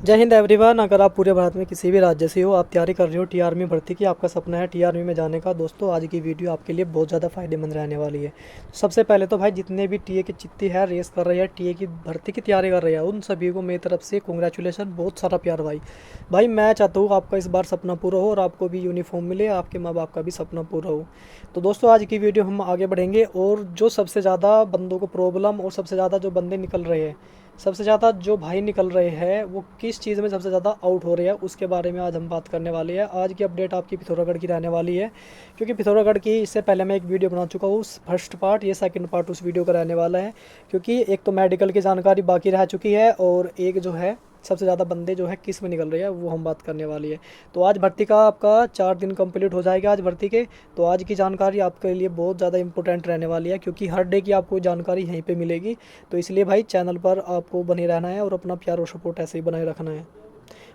जय हिंद एवरीवन। अगर आप पूरे भारत में किसी भी राज्य से हो, आप तैयारी कर रहे हो टीआर में भर्ती की, आपका सपना है टीआर में जाने का, दोस्तों आज की वीडियो आपके लिए बहुत ज़्यादा फायदेमंद रहने वाली है। सबसे पहले तो भाई जितने भी टीए की चिट्ठी है रेस कर रही है, टीए की भर्ती की तैयारी कर रही है, उन सभी को मेरी तरफ से कॉन्ग्रेचुलेसन, बहुत सारा प्यार भाई। भाई मैं चाहता हूँ आपका इस बार सपना पूरा हो और आपको भी यूनिफॉर्म मिले, आपके माँ बाप का भी सपना पूरा हो। तो दोस्तों आज की वीडियो हम आगे बढ़ेंगे और जो सबसे ज़्यादा बंदों को प्रॉब्लम और सबसे ज़्यादा जो बंदे निकल रहे हैं, सबसे ज़्यादा जो भाई निकल रहे हैं वो किस चीज़ में सबसे ज़्यादा आउट हो रहे हैं, उसके बारे में आज हम बात करने वाले हैं। आज की अपडेट आपकी पिथौरागढ़ की रहने वाली है, क्योंकि पिथौरागढ़ की इससे पहले मैं एक वीडियो बना चुका हूँ, फर्स्ट पार्ट, ये सेकंड पार्ट उस वीडियो का रहने वाला है। क्योंकि एक तो मेडिकल की जानकारी बाकी रह चुकी है और एक जो है सबसे ज़्यादा बंदे जो है किस में निकल रहे हैं वो हम बात करने वाली है। तो आज भर्ती का आपका 4 दिन कंप्लीट हो जाएगा आज भर्ती के। तो आज की जानकारी आपके लिए बहुत ज़्यादा इंपॉर्टेंट रहने वाली है, क्योंकि हर डे की आपको जानकारी यहीं पे मिलेगी। तो इसलिए भाई चैनल पर आपको बने रहना है और अपना प्यार और सपोर्ट ऐसे ही बनाए रखना है।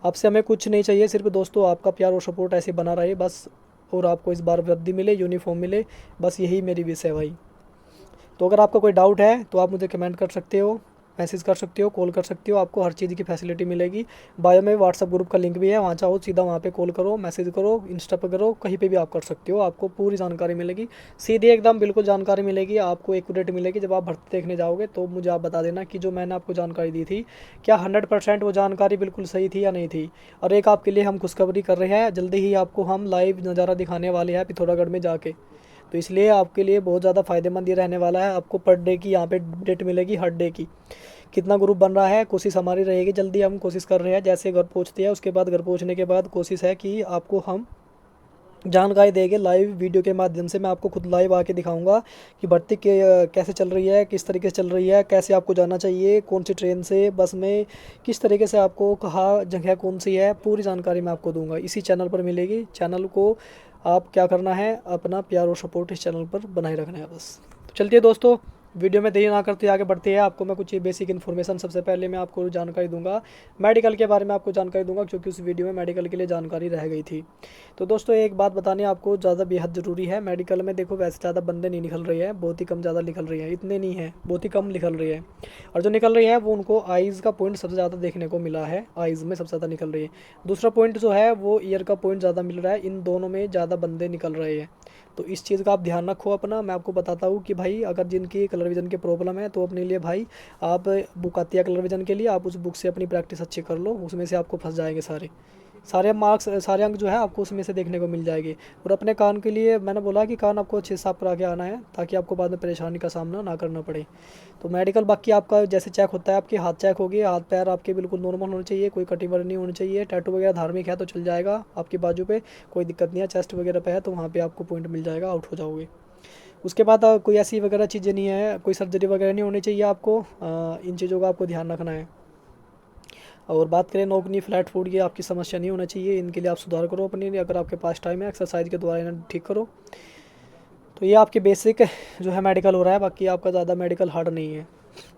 आपसे हमें कुछ नहीं चाहिए, सिर्फ दोस्तों आपका प्यार और सपोर्ट ऐसे बना रहे बस, और आपको इस बार वर्दी मिले, यूनिफॉर्म मिले, बस यही मेरी विश है भाई। तो अगर आपका कोई डाउट है तो आप मुझे कमेंट कर सकते हो, मैसेज कर सकते हो, कॉल कर सकते हो, आपको हर चीज़ की फैसिलिटी मिलेगी। बायो में व्हाट्सअप ग्रुप का लिंक भी है, वहाँ चाहो सीधा वहाँ पे कॉल करो, मैसेज करो, इंस्टा पर करो, कहीं पे भी आप कर सकते हो, आपको पूरी जानकारी मिलेगी, सीधी एकदम बिल्कुल जानकारी मिलेगी, आपको एक्यूरेट मिलेगी। जब आप भर्ती देखने जाओगे तो मुझे आप बता देना कि जो मैंने आपको जानकारी दी थी क्या 100% वो जानकारी बिल्कुल सही थी या नहीं थी। और एक आपके लिए हम खुशखबरी कर रहे हैं, जल्दी ही आपको हम लाइव नज़ारा दिखाने वाले हैं पिथौरागढ़ में जाके। तो इसलिए आपके लिए बहुत ज़्यादा फ़ायदेमंद ये रहने वाला है। आपको पर डे की यहाँ पे डेट मिलेगी, हर डे की कितना ग्रुप बन रहा है, कोशिश हमारी रहेगी, जल्दी हम कोशिश कर रहे हैं, जैसे घर पहुँचते हैं उसके बाद, घर पहुँचने के बाद कोशिश है कि आपको हम जानकारी देंगे लाइव वीडियो के माध्यम से। मैं आपको खुद लाइव आके दिखाऊंगा कि भर्ती के कैसे चल रही है, किस तरीके से चल रही है, कैसे आपको जाना चाहिए, कौन सी ट्रेन से, बस में, किस तरीके से आपको, कहाँ जगह कौन सी है, पूरी जानकारी मैं आपको दूंगा, इसी चैनल पर मिलेगी। चैनल को आप क्या करना है, अपना प्यार और सपोर्ट इस चैनल पर बनाए रखना है बस। तो चलते दोस्तों, वीडियो में देरी ना करते आगे बढ़ते हैं। आपको मैं कुछ बेसिक इन्फॉर्मेशन, सबसे पहले मैं आपको जानकारी दूंगा मेडिकल के बारे में, आपको जानकारी दूंगा क्योंकि उस वीडियो में मेडिकल के लिए जानकारी रह गई थी। तो दोस्तों एक बात बतानी आपको ज़्यादा बेहद ज़रूरी है, मेडिकल में देखो वैसे ज़्यादा बंदे नहीं निकल रहे हैं, बहुत ही कम ज़्यादा निकल रही है, इतने नहीं है, बहुत ही कम निकल रही है। और जो निकल रही है वो उनको आइज़ का पॉइंट सबसे ज़्यादा देखने को मिला है, आइज़ में सबसे ज़्यादा निकल रही है। दूसरा पॉइंट जो है वो ईयर का पॉइंट ज़्यादा मिल रहा है, इन दोनों में ज़्यादा बंदे निकल रहे हैं। तो इस चीज़ का आप ध्यान रखो अपना। मैं आपको बताता हूँ कि भाई अगर जिनकी कलर विजन की प्रॉब्लम है तो अपने लिए भाई आप बुक आती है कलर विजन के लिए, आप उस बुक से अपनी प्रैक्टिस अच्छी कर लो, उसमें से आपको फंस जाएंगे सारे सारे मार्क्स, सारे अंक जो है आपको उसमें से देखने को मिल जाएंगे। और अपने कान के लिए मैंने बोला कि कान आपको अच्छे से साफ करा के आना है, ताकि आपको बाद में परेशानी का सामना ना करना पड़े। तो मेडिकल बाकी आपका जैसे चेक होता है, आपके हाथ चेक हो गए, हाथ पैर आपके बिल्कुल नॉर्मल होने चाहिए, कोई कटिंग वगैरह नहीं होनी चाहिए, टैटू वगैरह धार्मिक है तो चल जाएगा, आपकी बाजू पे कोई दिक्कत नहीं है, चेस्ट वगैरह पे है तो वहाँ पे आपको पॉइंट मिल जाएगा, आउट हो जाओगे। उसके बाद कोई ऐसी वगैरह चीज़ें नहीं है, कोई सर्जरी वगैरह नहीं होनी चाहिए आपको, इन चीज़ों का आपको ध्यान रखना है। और बात करें नोकनी फ्लैट फूड की, आपकी समस्या नहीं होना चाहिए, इनके लिए आप सुधार करो अपनी, अगर आपके पास टाइम है एक्सरसाइज के द्वारा इन्हें ठीक करो। तो ये आपके बेसिक जो है मेडिकल हो रहा है, बाकी आपका ज़्यादा मेडिकल हार्ड नहीं है।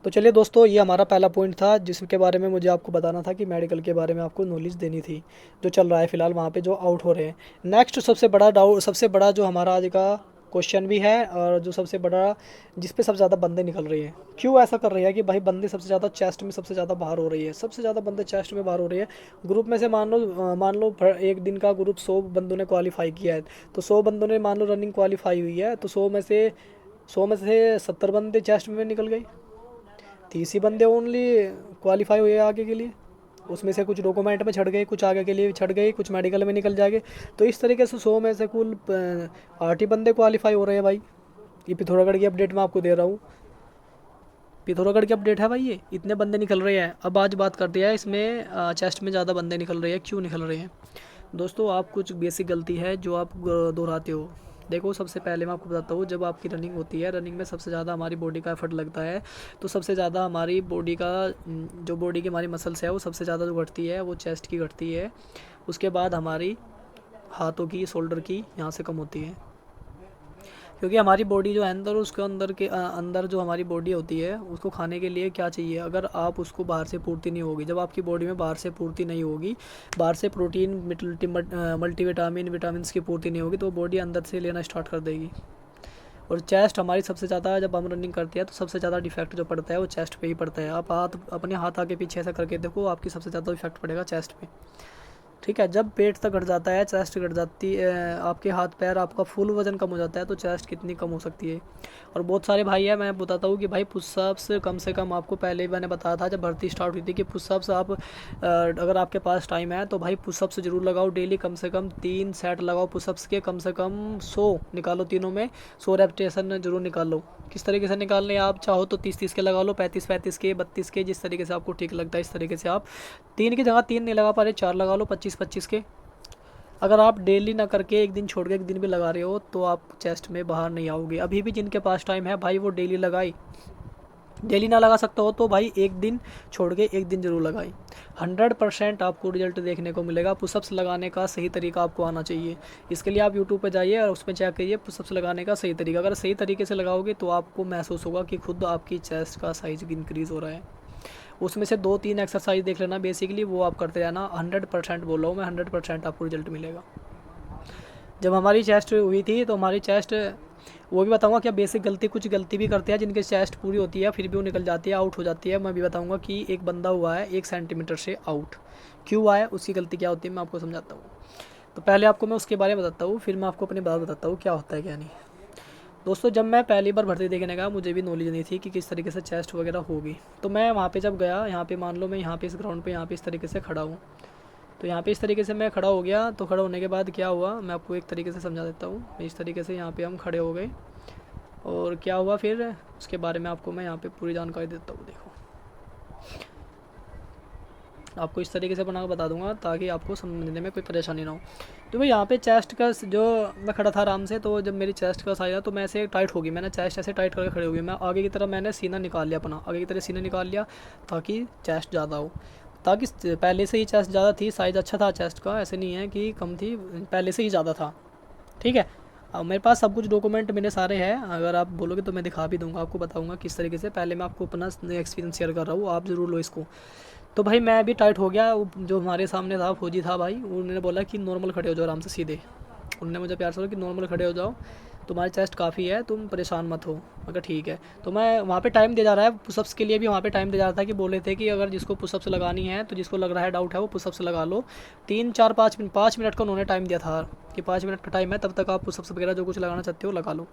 तो चलिए दोस्तों, ये हमारा पहला पॉइंट था जिसके बारे में मुझे आपको बताना था कि मेडिकल के बारे में आपको नॉलेज देनी थी, जो चल रहा है फ़िलहाल वहाँ पे जो आउट हो रहे हैं। नेक्स्ट सबसे बड़ा डाउट, सबसे बड़ा जो हमारा आज का क्वेश्चन भी है और जो सबसे बड़ा, जिस पे सबसे ज़्यादा बंदे निकल रही हैं, क्यों ऐसा कर रही है कि भाई बंदे सबसे ज़्यादा चेस्ट में सबसे ज़्यादा बाहर हो रही है, सबसे ज़्यादा बंदे चेस्ट में बाहर हो रही है। ग्रुप में से मान लो एक दिन का ग्रुप 100 बंदों ने क्वालिफाई किया है, तो 100 बंदों ने मान लो रनिंग क्वालिफाई हुई है, तो 100 में से 70 बंदे चेस्ट में निकल गए, 30 ही बंदे ओनली क्वालिफाई हुए आगे के लिए, उसमें से कुछ डॉक्यूमेंट में छट गए, कुछ आगे के लिए छट गए, कुछ मेडिकल में निकल जाएंगे। तो इस तरीके से 100 में से कुल 8 ही बंदे क्वालिफाई हो रहे हैं भाई। ये पिथौरागढ़ की अपडेट मैं आपको दे रहा हूँ, पिथौरागढ़ की अपडेट है भाई, ये इतने बंदे निकल रहे हैं। अब आज बात करते हैं इसमें चेस्ट में ज़्यादा बंदे निकल रहे हैं, क्यों निकल रहे हैं। दोस्तों आप कुछ बेसिक गलती है जो आप दोहराते हो। देखो सबसे पहले मैं आपको बताता हूँ, जब आपकी रनिंग होती है, रनिंग में सबसे ज़्यादा हमारी बॉडी का एफर्ट लगता है, तो सबसे ज़्यादा हमारी बॉडी का जो बॉडी की हमारी मसल्स है वो सबसे ज़्यादा जो घटती है वो चेस्ट की घटती है। उसके बाद हमारी हाथों की, शोल्डर की यहाँ से कम होती है, क्योंकि हमारी बॉडी जो है अंदर, उसके अंदर के अंदर जो हमारी बॉडी होती है उसको खाने के लिए क्या चाहिए, अगर आप उसको बाहर से पूर्ति नहीं होगी, जब आपकी बॉडी में बाहर से पूर्ति नहीं होगी, बाहर से प्रोटीन, मल्टीविटामिन, विटामिन की पूर्ति नहीं होगी, तो बॉडी अंदर से लेना स्टार्ट कर देगी। और चेस्ट हमारी सबसे ज़्यादा, जब हम रनिंग करते हैं तो सबसे ज़्यादा डिफेक्ट जो पड़ता है वो चेस्ट पे ही पड़ता है। आप अपने हाथ आगे पीछे ऐसा करके देखो, आपकी सबसे ज़्यादा इफेक्ट पड़ेगा चेस्ट पे। ठीक है, जब पेट तक घट जाता है, चेस्ट घट जाती है, आपके हाथ पैर, आपका फुल वजन कम हो जाता है, तो चेस्ट कितनी कम हो सकती है। और बहुत सारे भाई हैं, मैं बताता हूँ कि भाई पुशअप्स कम से कम, आपको पहले ही मैंने बताया था जब भर्ती स्टार्ट हुई थी कि पुशअप्स आप अगर आपके पास टाइम है तो भाई पुशअप्स ज़रूर लगाओ डेली, कम से कम 3 सेट लगाओ पुशअप्स के, कम से कम 100 निकालो, तीनों में 100 रेपिटेशन जरूर निकालो। किस तरीके से निकालने, आप चाहो तो 30-30 के लगा लो, 35-35 के, 32 के, जिस तरीके से आपको ठीक लगता है इस तरीके से आप 3 की जगह 3 नहीं लगा पा रहे 4 लगा लो, 25-25 के। अगर आप डेली ना करके एक दिन छोड़ के एक दिन भी लगा रहे हो तो आप चेस्ट में बाहर नहीं आओगे। अभी भी जिनके पास टाइम है भाई वो डेली लगाए, डेली ना लगा सकता हो तो भाई एक दिन छोड़ के एक दिन जरूर लगाए, 100% आपको रिजल्ट देखने को मिलेगा। पुशअप्स लगाने का सही तरीका आपको आना चाहिए। इसके लिए आप यूट्यूब पर जाइए और उसमें चेक करिए पुशअप्स लगाने का सही तरीका। अगर सही तरीके से लगाओगे तो आपको महसूस होगा कि खुद आपकी चेस्ट का साइज इंक्रीज़ हो रहा है। उसमें से 2-3 एक्सरसाइज देख लेना बेसिकली, वो आप करते रहना, 100% बोल रहा हूँ मैं, 100% आपको रिजल्ट मिलेगा। जब हमारी चेस्ट हुई थी तो हमारी चेस्ट, वो भी बताऊंगा क्या बेसिक गलती, कुछ गलती भी करते हैं जिनके चेस्ट पूरी होती है फिर भी वो निकल जाती है, आउट हो जाती है। मैं भी बताऊंगा कि एक बंदा हुआ है 1 सेंटीमीटर से आउट, क्यों आया, उसकी गलती क्या होती है, मैं आपको समझाता हूँ। तो पहले आपको मैं उसके बारे में बताता हूँ, फिर मैं आपको अपनी बात बताता हूँ क्या होता है क्या नहीं। दोस्तों, जब मैं पहली बार भर्ती देखने गया मुझे भी नॉलेज नहीं थी कि किस तरीके से चेस्ट वगैरह होगी। तो मैं वहाँ पे जब गया, यहाँ पे मान लो मैं यहाँ पे इस ग्राउंड पे यहाँ पे इस तरीके से खड़ा हूँ, तो यहाँ पे इस तरीके से मैं खड़ा हो गया। तो खड़ा होने के बाद क्या हुआ मैं आपको एक तरीके से समझा देता हूँ। इस तरीके से यहाँ पे हम खड़े हो गए और क्या हुआ फिर उसके बारे में आपको मैं यहाँ पे पूरी जानकारी देता हूँ। देखो, आपको इस तरीके से बना के बता दूंगा ताकि आपको समझने में कोई परेशानी ना हो। तो भाई यहाँ पे चेस्ट का जो मैं खड़ा था आराम से, तो जब मेरी चेस्ट का साइज था तो मैं ऐसे टाइट हो गई, मैंने चेस्ट ऐसे टाइट करके खड़े हो गई, मैं आगे की तरफ मैंने सीना निकाल लिया, अपना आगे की तरफ सीना निकाल लिया ताकि चेस्ट ज़्यादा हो, ताकि पहले से ही चेस्ट ज़्यादा थी, साइज़ अच्छा था चेस्ट का, ऐसे नहीं है कि कम थी, पहले से ही ज़्यादा था। ठीक है, अब मेरे पास सब कुछ डॉक्यूमेंट मेरे सारे हैं, अगर आप बोलोगे तो मैं दिखा भी दूंगा, आपको बताऊंगा किस तरीके से। पहले मैं आपको अपना एक्सपीरियंस शेयर कर रहा हूँ, आप ज़रूर लो इसको। तो भाई मैं भी टाइट हो गया, जो हमारे सामने था फौजी था भाई, उन्होंने बोला कि नॉर्मल खड़े हो जाओ आराम से सीधे, उन्होंने मुझे प्यार से बोला कि नॉर्मल खड़े हो जाओ, तुम्हारी चेस्ट काफ़ी है, तुम परेशान मत हो। मगर ठीक है, तो मैं वहाँ पे टाइम दिया जा रहा है पुशअप्स के लिए भी, वहाँ पे टाइम दिया जा रहा था कि बोले थे कि अगर जिसको पुशअप्स लगानी है तो जिसको लग रहा है डाउट है वो पुशअप्स लगा लो। 3-4-5 मिनट का उन्होंने टाइम दिया था कि 5 मिनट का टाइम है, तब तक आप पुशअप्स वगैरह जो कुछ लगाना चाहते हो लगा लो।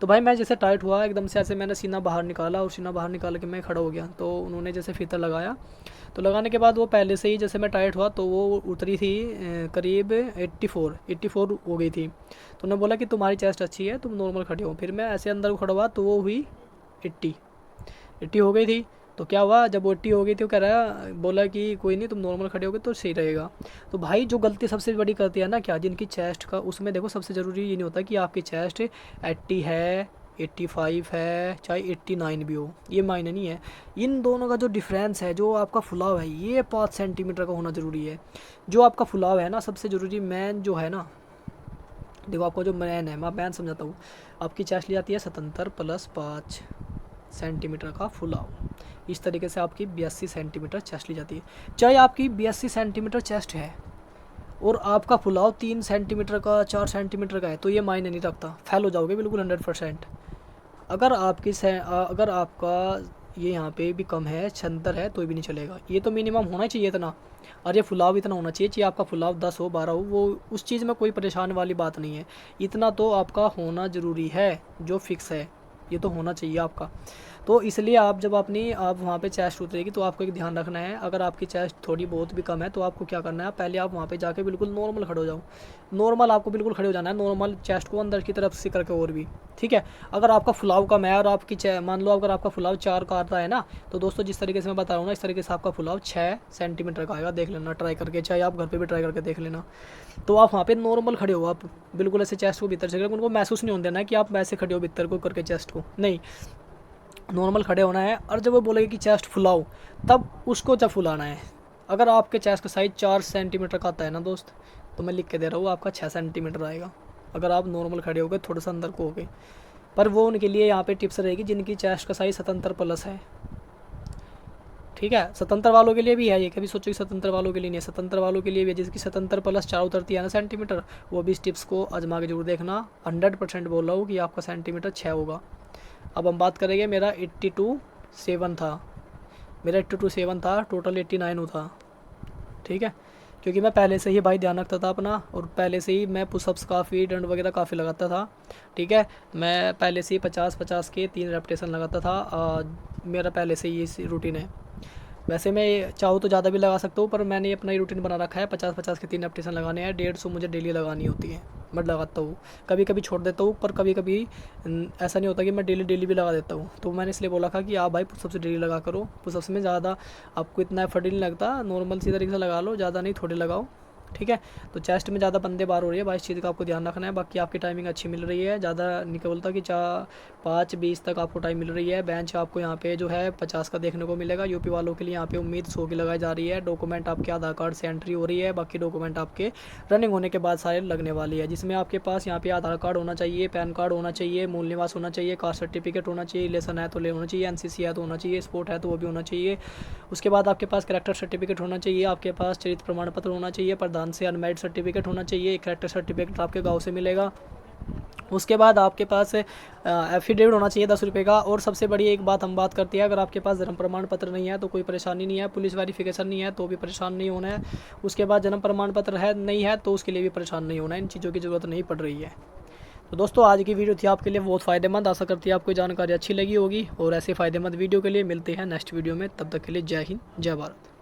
तो भाई मैं जैसे टाइट हुआ एकदम से, ऐसे मैंने सीना बाहर निकाला और सीना बाहर निकाल के मैं खड़ा हो गया, तो उन्होंने जैसे फीता लगाया, तो लगाने के बाद वो पहले से ही जैसे मैं टाइट हुआ तो वो उतरी थी करीब 84 हो गई थी। तो उन्होंने बोला कि तुम्हारी चेस्ट अच्छी है, तुम नॉर्मल खड़े हो। फिर मैं ऐसे अंदर खड़ा हुआ तो वो हुई 80 हो गई थी। तो क्या हुआ, जब वो 80 हो गई थी वो कह रहा, बोला कि कोई नहीं तुम नॉर्मल खड़े होगे तो सही रहेगा। तो भाई जो गलती सबसे बड़ी करती है ना क्या, जिनकी चेस्ट का, उसमें देखो सबसे ज़रूरी ये नहीं होता कि आपकी चेस्ट 80 है, 85 है, चाहे 89 भी हो, ये मायने नहीं है। इन दोनों का जो डिफरेंस है, जो आपका फुलाव है, ये 5 सेंटीमीटर का होना ज़रूरी है। जो आपका फुलाव है ना, सबसे ज़रूरी मैन जो है ना, देखो आपका जो मैन है, मैं मैन समझाता हूँ, आपकी चेस्ट ली जाती है 77 + 5 सेंटीमीटर का फुलाव। इस तरीके से आपकी 82 सेंटीमीटर चेस्ट ली जाती है। चाहे आपकी 82 सेंटीमीटर चेस्ट है और आपका फुलाव 3 सेंटीमीटर का, 4 सेंटीमीटर का है, तो ये मायने नहीं रखता, फेल हो जाओगे बिल्कुल 100%। अगर आपका ये यहाँ पे भी कम है, 76 है, तो भी नहीं चलेगा। ये तो मिनिमम होना चाहिए इतना, और ये फुलाव इतना होना चाहिए, चाहे आपका फुलाव 10 हो, 12 हो, वो उस चीज़ में कोई परेशान वाली बात नहीं है। इतना तो आपका होना ज़रूरी है, जो फिक्स है ये तो होना चाहिए आपका। तो इसलिए आप जब आप वहाँ पे चेस्ट उतरेगी तो आपको एक ध्यान रखना है, अगर आपकी चेस्ट थोड़ी बहुत भी कम है तो आपको क्या करना है, पहले आप वहाँ पे जाके बिल्कुल नॉर्मल खड़े हो जाओ। नॉर्मल आपको बिल्कुल खड़े हो जाना है, नॉर्मल चेस्ट को अंदर की तरफ से करके, और भी ठीक है। अगर आपका फुलाव कम है और आपकी मान लो अगर आपका फुलाव 4 का आता है ना, तो दोस्तों जिस तरीके से मैं बता रहा हूँ ना, इस तरीके से आपका फुलाव 6 सेंटीमीटर का आएगा, देख लेना ट्राई करके, चाहे आप घर पर भी ट्राई करके देख लेना। तो आप वहाँ पे नॉर्मल खड़े हो, आप बिल्कुल ऐसे चेस्ट को भीतर से, उनको महसूस नहीं होने देना कि आप वैसे खड़े हो भीतर को करके चेस्ट को, नहीं, नॉर्मल खड़े होना है। और जब वो बोलेगी कि चेस्ट फुलाओ, तब उसको जब फुलाना है। अगर आपके चेस्ट का साइज़ 4 सेंटीमीटर का आता है ना दोस्त, तो मैं लिख के दे रहा हूँ आपका 6 सेंटीमीटर आएगा, अगर आप नॉर्मल खड़े हो गए, थोड़ा सा अंदर को हो गए। पर वो उनके लिए यहाँ पे टिप्स रहेगी जिनकी चेस्ट का साइज़ 77+ है, ठीक है। स्वतंत्र वालों के लिए भी है ये, कभी सोचो कि स्वतंत्र वालों के लिए नहीं है, स्वतंत्र वालों के लिए भी है। जिसकी स्वतंत्र प्लस 4 उतरती है ना सेंटीमीटर, वो भी इस टिप्स को आजमा के जरूर देखना। 100% बोल रहा हूँ कि आपका सेंटीमीटर 6 होगा। अब हम बात करेंगे, मेरा 82.7 था, मेरा 82.7 था, टोटल 89 था, ठीक है। क्योंकि मैं पहले से ही भाई ध्यान रखता था अपना, और पहले से ही मैं पुशअप्स काफ़ी, डंड वगैरह काफ़ी लगाता था, ठीक है। मैं पहले से ही 50-50 के 3 रेपिटेशन लगाता था। मेरा पहले से ही ये रूटीन है। वैसे मैं चाहूँ तो ज़्यादा भी लगा सकता हूँ, पर मैंने अपना ही रूटीन बना रखा है, 50-50 के 3 रेपिटेशन लगाने हैं। 150 मुझे डेली लगानी होती है, मैं लगाता हूँ। कभी कभी छोड़ देता हूँ, पर कभी कभी ऐसा नहीं होता कि मैं डेली डेली भी लगा देता हूँ। तो मैंने इसलिए बोला था कि आप भाई पुशअप्स डेली लगा करो। पुशअप्स में ज़्यादा आपको इतना एफर्ट नहीं लगता, नॉर्मल सी तरीके से लगा लो, ज़्यादा नहीं, थोड़े लगाओ, ठीक है। तो चेस्ट में ज़्यादा बंदे बार हो रही है भाई, इस चीज़ का आपको ध्यान रखना है। बाकी आपकी टाइमिंग अच्छी मिल रही है, ज़्यादा नहीं बोलता कि 5:20 तक आपको टाइम मिल रही है। बेंच आपको यहाँ पे जो है 50 का देखने को मिलेगा। यूपी वालों के लिए यहाँ पे उम्मीद 100 की लगाई जा रही है। डॉक्यूमेंट आपके आधार कार्ड से एंट्री हो रही है, बाकी डॉक्यूमेंट आपके रनिंग होने के बाद सारे लगने वाली है, जिसमें आपके पास यहाँ पे आधार कार्ड होना चाहिए, पैन कार्ड होना चाहिए, मूल निवास होना चाहिए, कास्ट सर्टिफिकेट होना चाहिए, रिलेशन है तो ले होना चाहिए, एनसीसी है तो होना चाहिए, स्पोर्ट है तो वो भी होना चाहिए। उसके बाद आपके पास कैरेक्टर सर्टिफिकेट होना चाहिए, आपके पास चरित्र प्रमाण पत्र होना चाहिए, प्रधान से अनमेरिड सर्टिफिकेट होना चाहिए, कैरेक्टर सर्टिफिकेट आपके गांव से मिलेगा। उसके बाद आपके पास एफिडेविट होना चाहिए 10 रुपये का। और सबसे बड़ी एक बात हम बात करते हैं, अगर आपके पास जन्म प्रमाण पत्र नहीं है तो कोई परेशानी नहीं है, पुलिस वेरिफिकेशन नहीं है तो भी परेशान नहीं होना है। उसके बाद जन्म प्रमाण पत्र है नहीं है तो उसके लिए भी परेशान नहीं होना है, इन चीज़ों की ज़रूरत नहीं पड़ रही है। तो दोस्तों आज की वीडियो थी आपके लिए बहुत फ़ायदेमंद, आशा करती है आपको जानकारी अच्छी लगी होगी। और ऐसे फ़ायदेमंद वीडियो के लिए मिलते हैं नेक्स्ट वीडियो में, तब तक के लिए जय हिंद, जय भारत।